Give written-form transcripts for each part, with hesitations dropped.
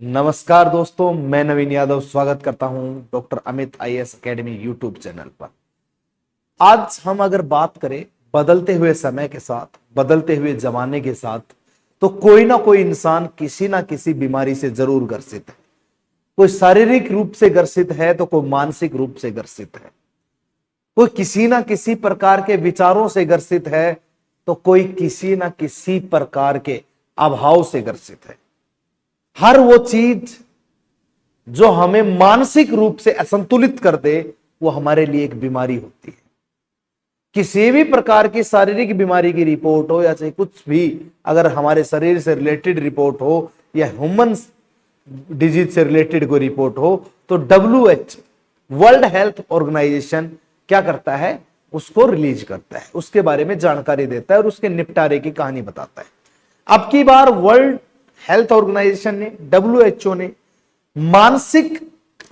नमस्कार दोस्तों, मैं नवीन यादव स्वागत करता हूं doctor Amit IAS academy YouTube channel पर। आज हम अगर बात करें बदलते हुए समय के साथ, बदलते हुए जमाने के साथ, तो कोई ना कोई इंसान किसी ना किसी बीमारी से जरूर ग्रसित है। कोई शारीरिक रूप से ग्रसित है तो कोई मानसिक रूप से ग्रसित है, कोई किसी ना किसी प्रकार के विचारों से ग्रसित है तो कोई किसी ना किसी प्रकार के अभाव से ग्रसित है। हर वो चीज जो हमें मानसिक रूप से असंतुलित कर दे वो हमारे लिए एक बीमारी होती है। किसी भी प्रकार की शारीरिक बीमारी की रिपोर्ट हो या चाहे कुछ भी, अगर हमारे शरीर से रिलेटेड रिपोर्ट हो या ह्यूमन डिजीज से रिलेटेड कोई रिपोर्ट हो, तो WHO वर्ल्ड हेल्थ ऑर्गेनाइजेशन क्या करता है, उसको रिलीज करता है, उसके बारे में जानकारी देता है और उसके निपटारे की कहानी बताता है। अब की बार वर्ल्ड हेल्थ ऑर्गेनाइजेशन ने, WHO ने मानसिक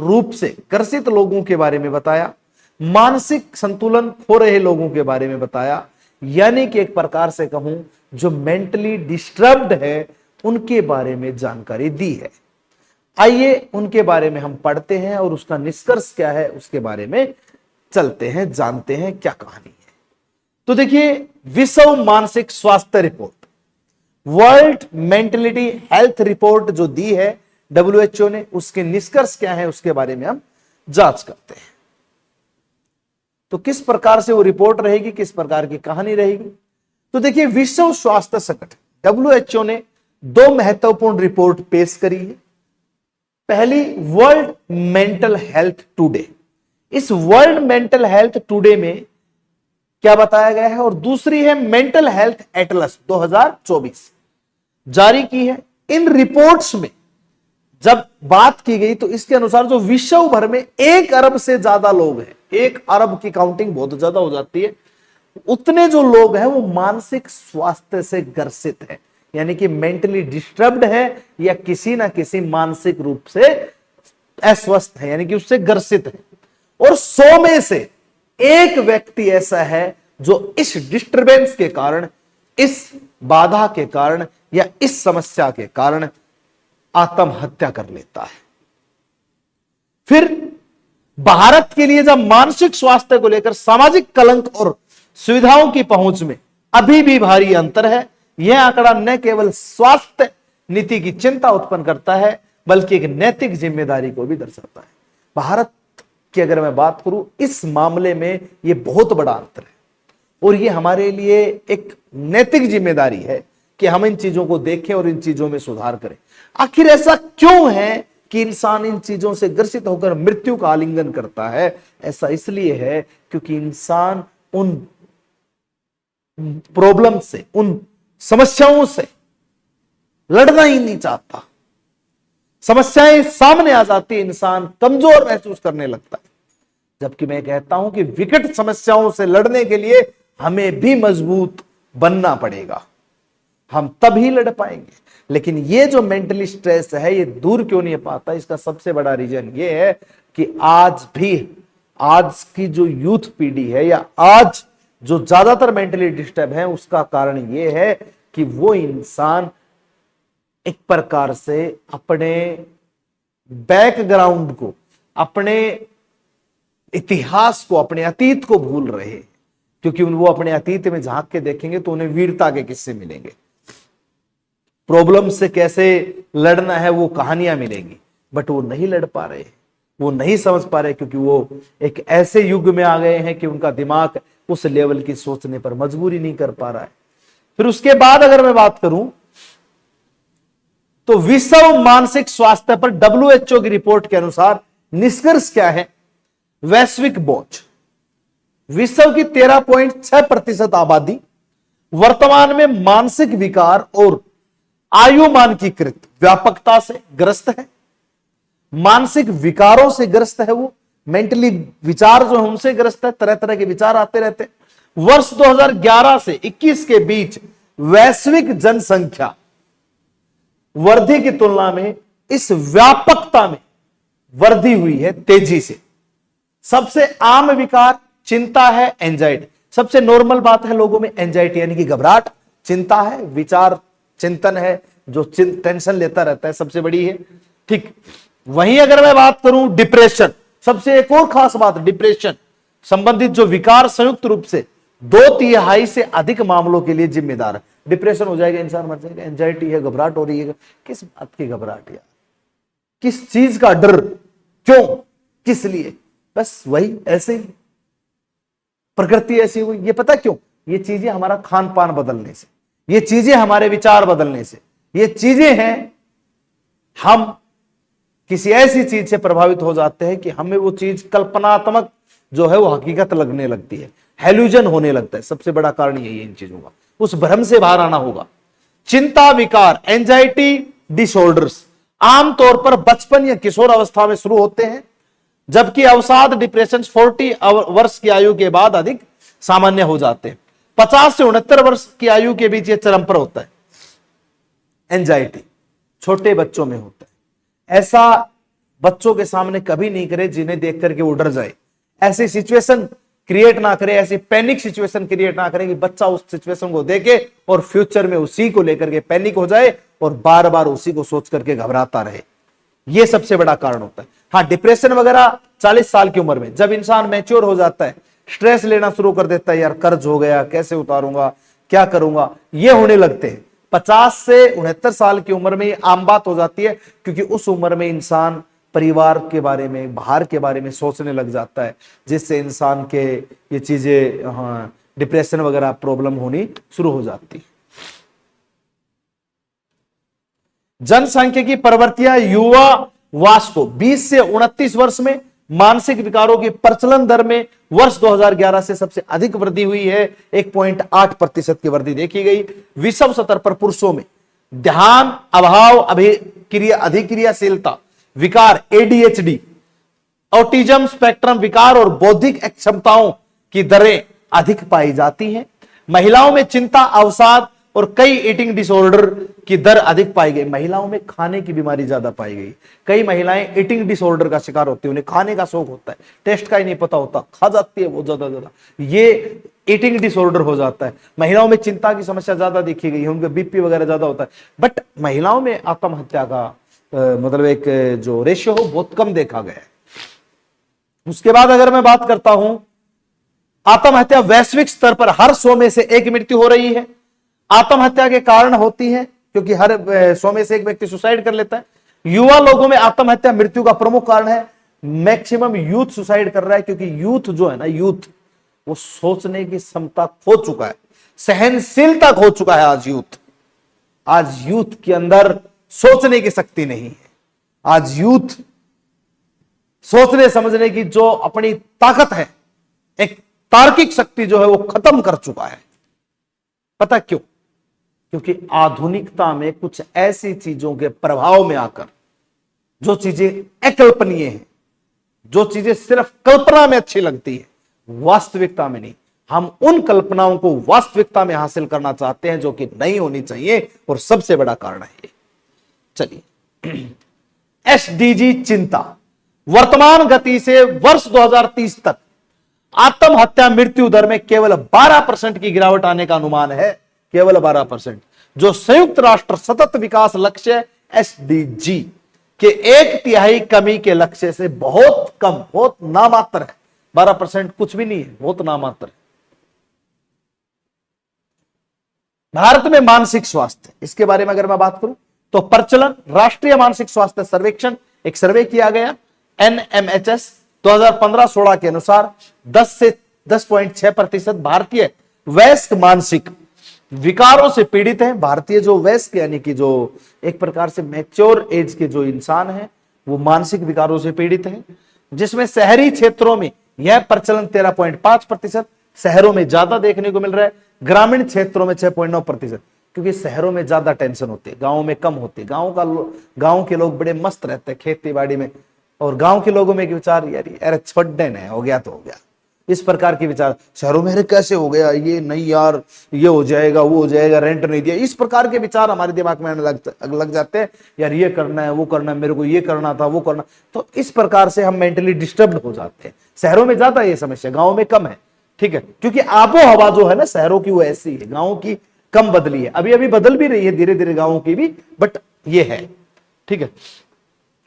रूप से ग्रसित लोगों के बारे में बताया, मानसिक संतुलन खो रहे लोगों के बारे में बताया, यानी कि एक प्रकार से कहूं जो मेंटली डिस्टर्ब्ड है उनके बारे में जानकारी दी है। आइए उनके बारे में हम पढ़ते हैं और उसका निष्कर्ष क्या है उसके बारे में चलते हैं, जानते हैं क्या कहानी है। तो देखिए, विश्व मानसिक स्वास्थ्य report, world mentality health report जो दी है WHO ने, उसके निष्कर्ष क्या है उसके बारे में हम जांच करते हैं। तो किस प्रकार से वो रिपोर्ट रहेगी, किस प्रकार की कहानी रहेगी। तो देखिए, विश्व स्वास्थ्य संगठन WHO ने दो महत्वपूर्ण रिपोर्ट पेश करी है। पहली, वर्ल्ड मेंटल हेल्थ टुडे, इस वर्ल्ड मेंटल हेल्थ टुडे में क्या बताया गया है, और दूसरी है मेंटल हेल्थ एटलस 2024 जारी की है। इन रिपोर्ट्स में जब बात की गई तो इसके अनुसार जो विश्व भर में 1 अरब से ज्यादा लोग हैं, 1 अरब की काउंटिंग बहुत ज्यादा हो जाती है, उतने जो लोग हैं वो मानसिक स्वास्थ्य से ग्रसित है, यानी कि मेंटली डिस्टर्ब्ड है या किसी ना किसी मानसिक रूप से अस्वस्थ है, यानी कि उससे ग्रसित है। और 100 में से 1 व्यक्ति ऐसा है जो इस डिस्टरबेंस के कारण, इस बाधा के कारण या इस समस्या के कारण आत्महत्या कर लेता है। फिर भारत के लिए जब मानसिक स्वास्थ्य को लेकर सामाजिक कलंक और सुविधाओं की पहुंच में अभी भी भारी अंतर है, यह आंकड़ा न केवल स्वास्थ्य नीति की चिंता उत्पन्न करता है बल्कि एक नैतिक जिम्मेदारी को भी दर्शाता है। भारत की अगर मैं बात करूं इस मामले में यह बहुत बड़ा अंतर है और यह हमारे लिए एक नैतिक जिम्मेदारी है कि हम इन चीजों को देखें और इन चीजों में सुधार करें। आखिर ऐसा क्यों है कि इंसान इन चीजों से ग्रसित होकर मृत्यु का आलिंगन करता है? ऐसा इसलिए है क्योंकि इंसान उन प्रॉब्लम से, उन समस्याओं से लड़ना ही नहीं चाहता। समस्याएं सामने आ जाती है, इंसान कमजोर महसूस करने लगता है। जबकि मैं कहता हूं कि विकट समस्याओं से लड़ने के लिए हमें भी मजबूत बनना पड़ेगा, हम तभी लड़ पाएंगे। लेकिन ये जो मेंटली स्ट्रेस है ये दूर क्यों नहीं पाता, इसका सबसे बड़ा रीजन ये है कि आज भी, आज की जो यूथ पीढ़ी है या आज जो ज्यादातर मेंटली डिस्टर्ब है, उसका कारण ये है कि वो इंसान एक प्रकार से अपने बैकग्राउंड को, अपने इतिहास को, अपने अतीत को भूल रहे हैं। क्योंकि वो अपने अतीत में झांक के देखेंगे तो उन्हें वीरता के किस्से मिलेंगे, प्रॉब्लम से कैसे लड़ना है वो कहानियां मिलेंगी, बट वो नहीं लड़ पा रहे, वो नहीं समझ पा रहे, क्योंकि वो एक ऐसे युग में आ गए हैं कि उनका दिमाग उस लेवल की सोचने पर मजबूरी नहीं कर पा रहा है। फिर उसके बाद अगर मैं बात करूं तो विश्व मानसिक स्वास्थ्य पर WHO की रिपोर्ट के अनुसार निष्कर्ष क्या है? वैश्विक बोझ, विश्व की 13.6% आबादी वर्तमान में मानसिक विकार और आयु मानकीकृत व्यापकता से ग्रस्त है। मानसिक विकारों से ग्रस्त है, वो मेंटली विचार जो है उनसे ग्रस्त है, तरह तरह के विचार आते रहते हैं। वर्ष 2011 से 21 के बीच वैश्विक जनसंख्या वृद्धि की तुलना में इस व्यापकता में वृद्धि हुई है तेजी से। सबसे आम विकार चिंता है, एंजाइटी। सबसे नॉर्मल बात है लोगों में एंजाइटी यानी कि घबराहट, चिंता है, विचार चिंतन है, जो टेंशन लेता रहता है, सबसे बड़ी है। ठीक। वहीं अगर मैं बात करूं डिप्रेशन, सबसे एक और खास बात, डिप्रेशन संबंधित जो विकार संयुक्त रूप से 2/3 से अधिक मामलों के लिए जिम्मेदार है। डिप्रेशन हो जाएगा, इंसान मर जाएगा। एंजाइटी है, घबराहट हो रही है, किस बात की घबराहट यार, किस चीज का डर, क्यों, किस लिए? बस वही ऐसे ही प्रकृति ऐसी हुई। ये पता क्यों? ये चीजें हमारा खान पान बदलने से, ये चीजें हमारे विचार बदलने से, ये चीजें हैं, हम किसी ऐसी चीज से प्रभावित हो जाते हैं कि हमें वो चीज कल्पनात्मक जो है वो हकीकत लगने लगती है, हेल्यूजन होने लगता है। सबसे बड़ा कारण यही है इन चीजों का। उस भ्रम से बाहर आना होगा। चिंता विकार, एंजाइटी डिसऑर्डर्स आमतौर पर बचपन या किशोर अवस्था में शुरू होते हैं, जबकि अवसाद डिप्रेशन 40 वर्ष की आयु के बाद अधिक सामान्य हो जाते हैं। 50 से 69 वर्ष की आयु के बीच यह चरम पर होता है। एंजाइटी छोटे बच्चों में होता है। ऐसा बच्चों के सामने कभी नहीं करे जिन्हें देख करके वो डर जाए। ऐसी सिचुएशन क्रिएट ना करे, ऐसी पैनिक सिचुएशन क्रिएट ना करे कि बच्चा उस सिचुएशन को देखे और फ्यूचर में उसी को लेकर के पैनिक हो जाए और बार बार उसी को सोच करके घबराता रहे। यह सबसे बड़ा कारण होता है। हाँ, डिप्रेशन वगैरह 40 साल की उम्र में, जब इंसान मैच्योर हो जाता है, स्ट्रेस लेना शुरू कर देता है, यार कर्ज हो गया, कैसे उतारूंगा, क्या करूंगा, ये होने लगते हैं। 50 से 69 साल की उम्र में ये आम बात हो जाती है, क्योंकि उस उम्र में इंसान परिवार के बारे में, बाहर के बारे में सोचने लग जाता है, जिससे इंसान के ये चीजें, हाँ, डिप्रेशन वगैरह प्रॉब्लम होनी शुरू हो जाती है। जनसांख्यिकी प्रवृत्तियां युवा वास को 20 से 29 वर्ष में मानसिक विकारों की प्रचलन दर में वर्ष 2011 से सबसे अधिक वृद्धि हुई है। 1.8% की वृद्धि देखी गई। विश्व स्तर पर पुरुषों में ध्यान अभाव, अधिक्रियाशीलता विकार, एडीएचडी, ऑटिज्म स्पेक्ट्रम विकार और बौद्धिक क्षमताओं की दरें अधिक पाई जाती हैं। महिलाओं में चिंता, अवसाद और कई ईटिंग डिसऑर्डर की दर अधिक पाई गई। महिलाओं में खाने की बीमारी ज्यादा पाई गई। कई महिलाएं ईटिंग डिसऑर्डर का शिकार होती है, उन्हें खाने का शौक होता है, टेस्ट का ही नहीं पता होता, खा जाती है वो ज्यादा, ये ईटिंग डिसऑर्डर हो जाता है। महिलाओं में चिंता की समस्या ज्यादा देखी गई है, उनका बीपी वगैरह ज्यादा होता है। बट महिलाओं में आत्महत्या का मतलब एक जो रेशियो हो बहुत कम देखा गया है। उसके बाद अगर मैं बात करता हूं, आत्महत्या वैश्विक स्तर पर हर 100 में से एक मृत्यु हो रही है। आत्महत्या के कारण होती है क्योंकि हर 100 में से एक व्यक्ति सुसाइड कर लेता है। युवा लोगों में आत्महत्या मृत्यु का प्रमुख कारण है। मैक्सिमम यूथ सुसाइड कर रहा है, क्योंकि यूथ जो है ना, यूथ वो सोचने की क्षमता खो चुका है, सहनशीलता खो चुका है। आज यूथ के अंदर सोचने की शक्ति नहीं है। आज यूथ सोचने समझने की जो अपनी ताकत है, एक तार्किक शक्ति जो है वो खत्म कर चुका है। पता क्यों? क्योंकि आधुनिकता में कुछ ऐसी चीजों के प्रभाव में आकर जो चीजें अकल्पनीय हैं, जो चीजें सिर्फ कल्पना में अच्छी लगती है, वास्तविकता में नहीं, हम उन कल्पनाओं को वास्तविकता में हासिल करना चाहते हैं जो कि नहीं होनी चाहिए, और सबसे बड़ा कारण है ये। चलिए, एसडीजी चिंता। वर्तमान गति से वर्ष 2030 तक आत्महत्या मृत्यु दर में केवल 12% की गिरावट आने का अनुमान है। केवल 12%, जो संयुक्त राष्ट्र सतत विकास लक्ष्य एसडीजी के 1/3 कमी के लक्ष्य से बहुत कम, बहुत नामात्र है। 12% कुछ भी नहीं है, बहुत नामात्र है। भारत में मानसिक स्वास्थ्य, इसके बारे में अगर मैं बात करूं तो प्रचलन, राष्ट्रीय मानसिक स्वास्थ्य सर्वेक्षण, एक सर्वे किया गया एनएमएचएस 2015-16 के अनुसार 10.6% भारतीय वयस्क मानसिक विकारों से पीड़ित हैं। भारतीय जो वयस्क यानी कि जो एक प्रकार से मैच्योर एज के जो इंसान हैं वो मानसिक विकारों से पीड़ित हैं, जिसमें शहरी क्षेत्रों में यह प्रचलन 13.5%, शहरों में ज्यादा देखने को मिल रहा है, ग्रामीण क्षेत्रों में 6.9%, क्योंकि शहरों में ज्यादा टेंशन होती है, गांवों में कम होती है। गांव के लोग बड़े मस्त रहते हैं खेती बाड़ी में, और गांव के लोगों में एक विचार, यार अरे छोड़ देना है, हो गया तो हो गया, इस प्रकार के विचार। शहरों में अरे कैसे हो गया, ये नहीं यार, ये हो जाएगा, वो हो जाएगा, रेंट नहीं दिया, इस प्रकार के विचार हमारे दिमाग में लग जाते हैं। यार ये करना है, वो करना है, मेरे को ये करना था, वो करना, तो इस प्रकार से हम मेंटली डिस्टर्ब हो जाते हैं। शहरों में ज्यादा ये समस्या, गाँव में कम है। ठीक है, क्योंकि आबो हवा जो है ना शहरों की वो ऐसी है, गाँव की कम बदली है, अभी अभी बदल भी रही है धीरे धीरे गाँव की भी, बट ये है। ठीक है,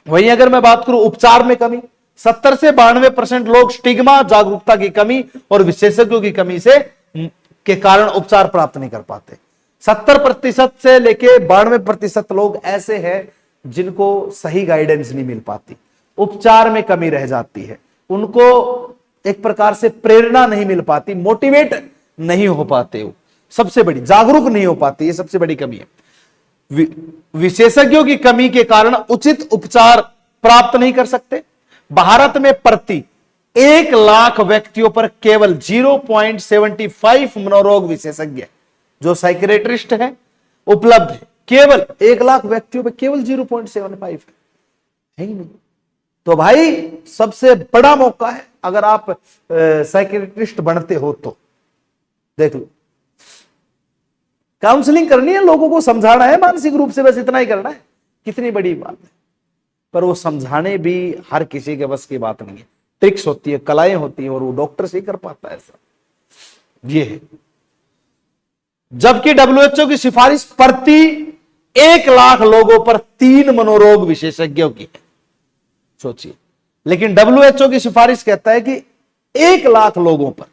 वहीं अगर मैं बात करूं उपचार में कमी, 70 से 92% लोग स्टिग्मा, जागरूकता की कमी और विशेषज्ञों की कमी से के कारण उपचार प्राप्त नहीं कर पाते। 70% से लेके 92% लोग ऐसे हैं जिनको सही गाइडेंस नहीं मिल पाती, उपचार में कमी रह जाती है, उनको एक प्रकार से प्रेरणा नहीं मिल पाती, मोटिवेट नहीं हो पाते, वो सबसे बड़ी जागरूक नहीं हो पाती, ये सबसे बड़ी कमी है। विशेषज्ञों की कमी के कारण उचित उपचार प्राप्त नहीं कर सकते। भारत में प्रति 1 लाख व्यक्तियों पर केवल 0.75 मनोरोग विशेषज्ञ जो साइकियाट्रिस्ट है उपलब्ध है। केवल 1 लाख व्यक्तियों पर केवल 0.75 है ही नहीं। तो भाई सबसे बड़ा मौका है, अगर आप साइकियाट्रिस्ट बनते हो तो देख लो, काउंसलिंग करनी है, लोगों को समझाना है मानसिक रूप से, बस इतना ही करना है। कितनी बड़ी बात है, पर वो समझाने भी हर किसी के बस की बात नहीं है, ट्रिक्स होती है, कलाएं होती है, और वो डॉक्टर से ही कर पाता है ऐसा, ये है। जबकि डब्ल्यूएचओ की सिफारिश प्रति 1 लाख लोगों पर 3 मनोरोग विशेषज्ञों की है, सोचिए। लेकिन डब्ल्यूएचओ की सिफारिश कहता है कि 1 लाख लोगों पर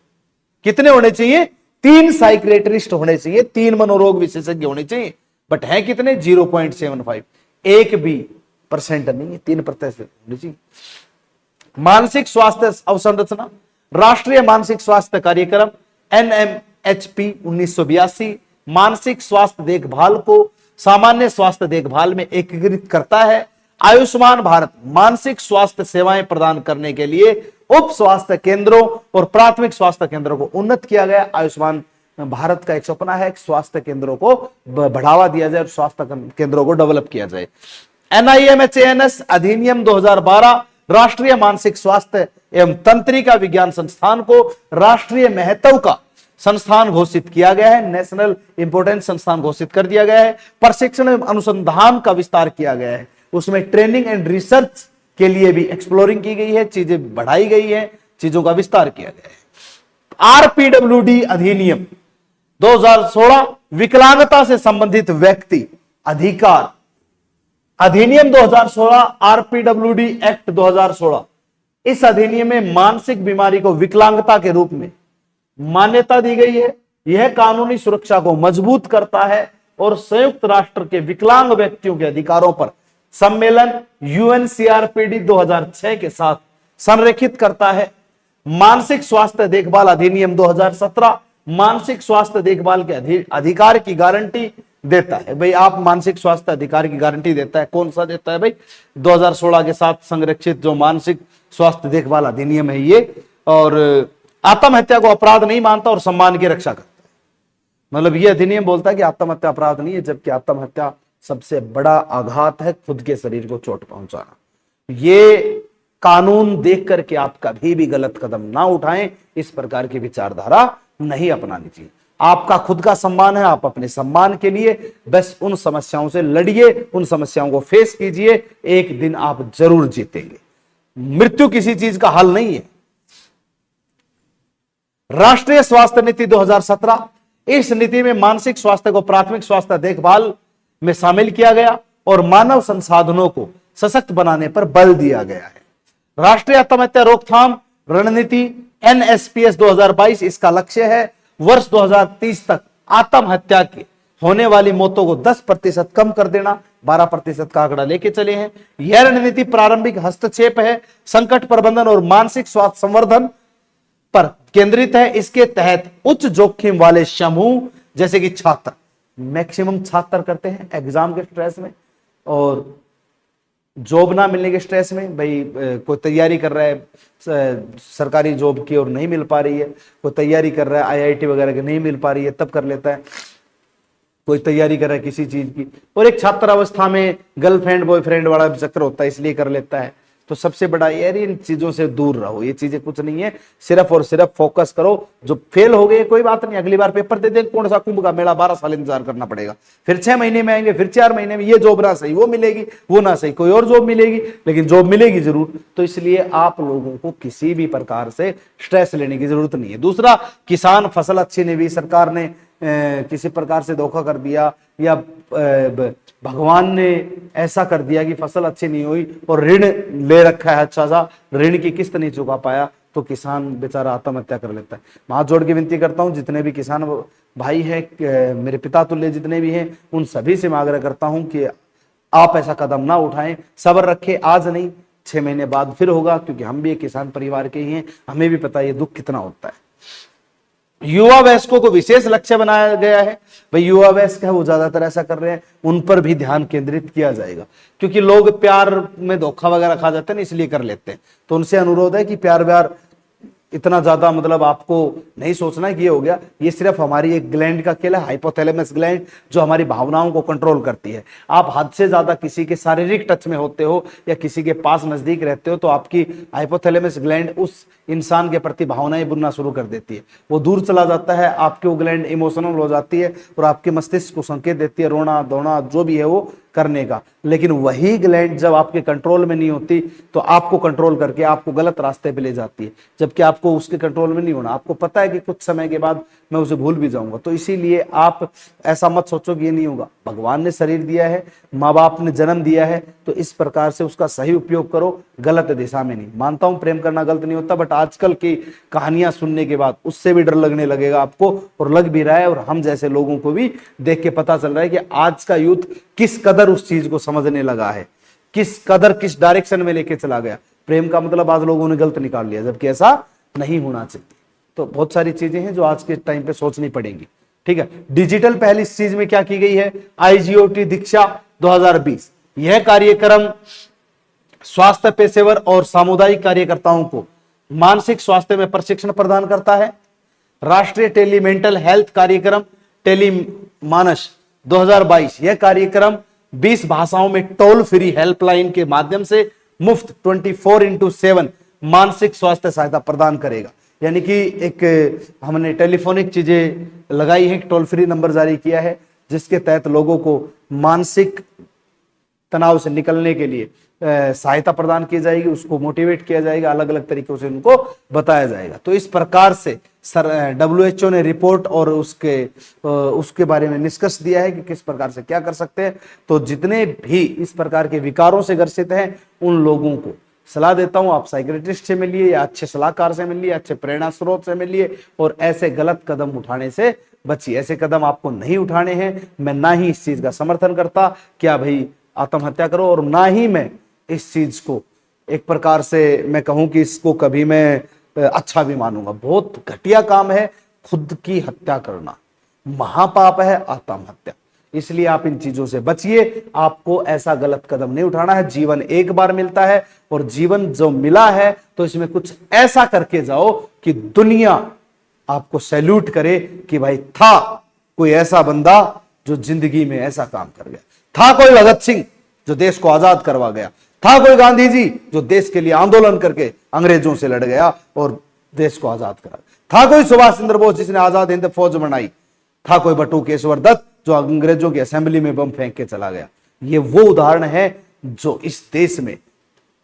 कितने होने चाहिए, 3 साइकियाट्रिस्ट होने चाहिए, 3 मनोरोग विशेषज्ञ होने चाहिए, बट है कितने, 0.75, एक भी परसेंट नहीं है, 3% होने चाहिए। मानसिक स्वास्थ्य अवसंरचना, राष्ट्रीय मानसिक स्वास्थ्य कार्यक्रम NMHP 1982 मानसिक स्वास्थ्य देखभाल को सामान्य स्वास्थ्य देखभाल में एकीकृत करता है। आयुष्मान भारत मानसिक स्वास्थ्य सेवाएं प्रदान करने के लिए उप स्वास्थ्य केंद्रों और प्राथमिक स्वास्थ्य केंद्रों को उन्नत किया गया। आयुष्मान भारत का एक सपना है कि स्वास्थ्य केंद्रों को बढ़ावा दिया जाए और स्वास्थ्य केंद्रों को डेवलप किया जाए। NIMHANS अधिनियम 2012 राष्ट्रीय मानसिक स्वास्थ्य एवं तंत्रिका विज्ञान संस्थान को राष्ट्रीय महत्व का संस्थान घोषित किया गया है, नेशनल इंपोर्टेंस संस्थान घोषित कर दिया गया है। प्रशिक्षण एवं अनुसंधान का विस्तार किया गया है, उसमें ट्रेनिंग एंड रिसर्च के लिए भी एक्सप्लोरिंग की गई है, चीजें बढ़ाई गई है, चीजों का विस्तार किया गया है। RPWD अधिनियम 2016 विकलांगता से संबंधित व्यक्ति अधिकार अधिनियम 2016 RPWD एक्ट 2016, इस अधिनियम में मानसिक बीमारी को विकलांगता के रूप में मान्यता दी गई है। यह कानूनी सुरक्षा को मजबूत करता है और संयुक्त राष्ट्र के विकलांग व्यक्तियों के अधिकारों पर सम्मेलन UNCRPD 2006 के साथ संरेखित करता है। मानसिक स्वास्थ्य देखभाल अधिनियम 2017 मानसिक स्वास्थ्य देखभाल के अधिकार की गारंटी देता है। भाई आप मानसिक स्वास्थ्य अधिकार की गारंटी देता है, कौन सा देता है भाई, 2016 के साथ संरक्षित जो मानसिक स्वास्थ्य देखभाल अधिनियम है ये, और आत्महत्या को अपराध नहीं मानता और सम्मान की रक्षा करता है। मतलब ये अधिनियम बोलता है कि आत्महत्या अपराध नहीं है, जबकि आत्महत्या सबसे बड़ा आघात है, खुद के शरीर को चोट पहुंचाना। ये कानून देख करके आप कभी भी गलत कदम ना उठाएं, इस प्रकार की विचारधारा नहीं अपनानी चाहिए। आपका खुद का सम्मान है, आप अपने सम्मान के लिए बस उन समस्याओं से लड़िए, उन समस्याओं को फेस कीजिए, एक दिन आप जरूर जीतेंगे। मृत्यु किसी चीज का हल नहीं है। राष्ट्रीय स्वास्थ्य नीति 2017, इस नीति में मानसिक स्वास्थ्य को प्राथमिक स्वास्थ्य देखभाल में शामिल किया गया और मानव संसाधनों को सशक्त बनाने पर बल दिया गया है। राष्ट्रीय आत्महत्या रोकथाम रणनीति NSPS 2022, इसका लक्ष्य है वर्ष 2030 तक आत्महत्या के होने वाली मौतों को 10% कम कर देना, 12% का आंकड़ा लेके चले हैं। यह रणनीति प्रारंभिक हस्तक्षेप है, संकट प्रबंधन और मानसिक स्वास्थ्य संवर्धन पर केंद्रित है। इसके तहत उच्च जोखिम वाले समूह जैसे कि छात्र, मैक्सिमम छात्र करते हैं एग्जाम के स्ट्रेस में और जॉब ना मिलने के स्ट्रेस में। भाई कोई तैयारी कर रहा है सरकारी जॉब की और नहीं मिल पा रही है, कोई तैयारी कर रहा है IIT वगैरह की नहीं मिल पा रही है तब कर लेता है, कोई तैयारी कर रहा है किसी चीज की, और एक छात्र अवस्था में गर्लफ्रेंड बॉयफ्रेंड वाला चक्कर होता है इसलिए कर लेता है। तो सबसे बड़ा यार इन चीजों से दूर रहो, ये चीजें कुछ नहीं है, सिर्फ और सिर्फ फोकस करो। जो फेल हो गए कोई बात नहीं, अगली बार पेपर दे दे, कौन सा कुंभ का मेला 12 साल इंतजार करना पड़ेगा, फिर 6 महीने में आएंगे, फिर 4 महीने में, ये जॉब ना सही वो मिलेगी, वो ना सही कोई और जॉब मिलेगी, लेकिन जॉब मिलेगी जरूर। तो इसलिए आप लोगों को किसी भी प्रकार से स्ट्रेस लेने की जरूरत नहीं है। दूसरा, किसान फसल अच्छी नहीं हुई, सरकार ने किसी प्रकार से धोखा कर दिया या भगवान ने ऐसा कर दिया कि फसल अच्छी नहीं हुई और ऋण ले रखा है अच्छा सा, ऋण की किस्त नहीं चुका पाया तो किसान बेचारा आत्महत्या कर लेता है। मैं हाथ जोड़ के विनती करता हूं जितने भी किसान भाई हैं, मेरे पिता तुल्य जितने भी हैं, उन सभी से मैं आग्रह करता हूं कि आप ऐसा कदम ना उठाएं, सब्र रखें। आज नहीं 6 महीने बाद फिर होगा, क्योंकि हम भी एक किसान परिवार के ही हैं, हमें भी पता है ये दुख कितना होता है। युवा वयस्कों को विशेष लक्ष्य बनाया गया है। भाई युवा वयस्क है वो ज्यादातर ऐसा कर रहे हैं, उन पर भी ध्यान केंद्रित किया जाएगा, क्योंकि लोग प्यार में धोखा वगैरह खा जाते हैं ना, इसलिए कर लेते हैं। तो उनसे अनुरोध है कि प्यार व्यार इतना ज्यादा मतलब आपको नहीं सोचना कि ये हो गया। ये सिर्फ हमारी एक ग्लैंड का खेल है, हाइपोथैलेमस ग्लैंड, जो हमारी भावनाओं को कंट्रोल करती है। आप हद से ज्यादा किसी के शारीरिक टच में होते हो या किसी के पास नजदीक रहते हो तो आपकी हाइपोथैलेमस ग्लैंड उस इंसान के प्रति भावनाएं बुनना शुरू कर देती है, वो दूर चला जाता है, आपकी वो ग्लैंड इमोशनल हो जाती है और आपके मस्तिष्क को संकेत देती है रोना धोना जो भी है वो करने का। लेकिन वही ग्लैंड जब आपके कंट्रोल में नहीं होती तो आपको कंट्रोल करके आपको गलत रास्ते पे ले जाती है, जबकि आपको उसके कंट्रोल में नहीं होना। आपको पता है कि कुछ समय के बाद मैं उसे भूल भी जाऊंगा, तो इसीलिए आप ऐसा मत सोचो कि ये नहीं होगा। भगवान ने शरीर दिया है, माँ बाप ने जन्म दिया है, तो इस प्रकार से उसका सही उपयोग करो, गलत दिशा में नहीं। मानता हूं प्रेम करना गलत नहीं होता, बट आजकल की कहानियां सुनने के बाद उससे भी डर लगने लगेगा आपको, और लग भी रहा है। और हम जैसे लोगों को भी देख के पता चल रहा है कि आज का यूथ किस कदर उस चीज को समझने लगा है, किस कदर किस डायरेक्शन में लेके चला गया। प्रेम का मतलब आज लोगों ने गलत निकाल लिया, जबकि ऐसा नहीं होना चाहिए। तो बहुत सारी चीजें हैं जो आज के टाइम पे सोचनी पड़ेंगी। ठीक है, डिजिटल पहल इस चीज में क्या की गई है, IGOT दीक्षा 2020। यह कार्यक्रम स्वास्थ्य पेशेवर और सामुदायिक कार्यकर्ताओं को मानसिक स्वास्थ्य में प्रशिक्षण प्रदान करता है। राष्ट्रीय टेली मेंटल हेल्थ कार्यक्रम टेली मानस 2022, यह कार्यक्रम 20 भाषाओं में टोल फ्री हेल्पलाइन के माध्यम से मुफ्त 24/7 मानसिक स्वास्थ्य सहायता प्रदान करेगा। यानी कि एक हमने टेलीफोनिक चीजें लगाई है, टोल फ्री नंबर जारी किया है, जिसके तहत लोगों को मानसिक तनाव से निकलने के लिए सहायता प्रदान की जाएगी, उसको मोटिवेट किया जाएगा, अलग अलग तरीकों से उनको बताया जाएगा। तो इस प्रकार से WHO ने रिपोर्ट और उसके बारे में निष्कर्ष दिया है कि किस प्रकार से क्या कर सकते हैं। तो जितने भी इस प्रकार के विकारों से ग्रसित हैं उन लोगों को सलाह देता हूं, आप साइकियाट्रिस्ट से मिलिए या अच्छे सलाहकार से मिलिए, अच्छे प्रेरणा स्रोत से मिलिए और ऐसे गलत कदम उठाने से बचिए। ऐसे कदम आपको नहीं उठाने हैं। मैं ना ही इस चीज का समर्थन करता क्या भाई आत्महत्या करो, और ना ही मैं इस चीज को एक प्रकार से मैं कहूं कि इसको कभी मैं अच्छा भी मानूंगा। बहुत घटिया काम है खुद की हत्या करना, महापाप है आत्महत्या। इसलिए आप इन चीजों से बचिए, आपको ऐसा गलत कदम नहीं उठाना है। जीवन एक बार मिलता है और जीवन जो मिला है तो इसमें कुछ ऐसा करके जाओ कि दुनिया आपको सैल्यूट करे कि भाई था कोई ऐसा बंदा जो जिंदगी में ऐसा काम कर गया, था कोई भगत सिंह जो देश को आजाद करवा गया, था कोई गांधी जी जो देश के लिए आंदोलन करके अंग्रेजों से लड़ गया और देश को आजाद करा, था कोई सुभाष चंद्र बोस जिसने आजाद हिंद फौज बनाई, था कोई बटुकेश्वर दत्त जो अंग्रेजों की असेंबली में बम फेंक के चला गया। ये वो उदाहरण है जो इस देश में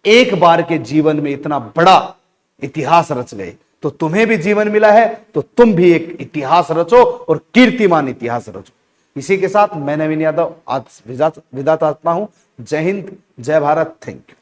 एक बार के जीवन में इतना बड़ा इतिहास रच गए। तो तुम्हें भी जीवन मिला है तो तुम भी एक इतिहास रचो और कीर्तिमान इतिहास रचो। इसी के साथ मैं नवीन यादव आज विदा चाहता हूं। जय हिंद, जय भारत, थैंक यू।